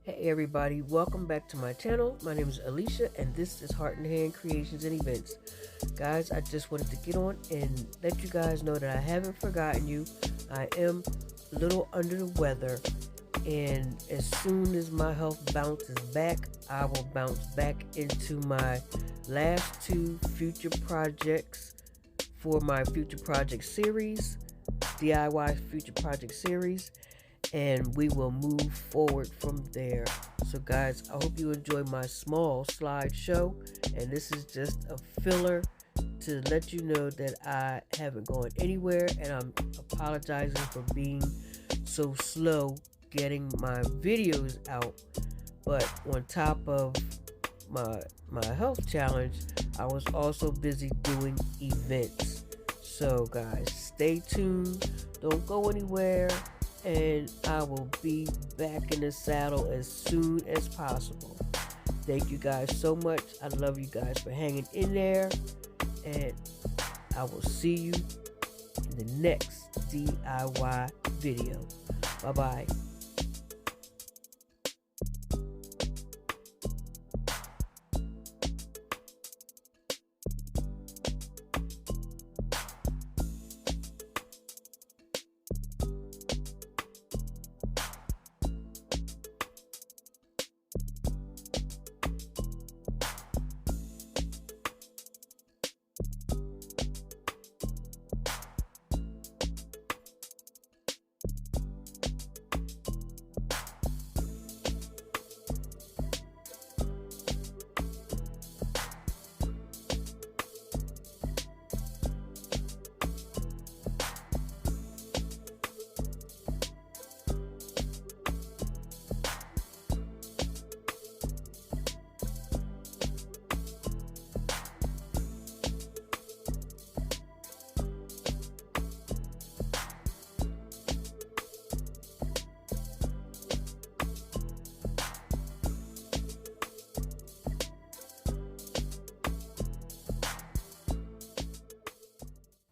Hey everybody, welcome back to my channel. My name is Alicia and this is Heart and Hand Creations and Events. Guys, I just wanted to get on and let you guys know that I haven't forgotten you. I am a little under the weather, and as soon as my health bounces back, I will bounce back into my last two future projects for my future project series, DIY future project series, and we will move forward from there. So guys, I hope you enjoy my small slideshow, and this is just a filler to let you know that I haven't gone anywhere, and I'm apologizing for being so slow getting my videos out. But on top of my health challenge, I was also busy doing events. So guys, stay tuned, don't go anywhere, and I will be back in the saddle as soon as possible. Thank you guys so much. I love you guys for hanging in there, and I will see you in the next DIY video. Bye bye.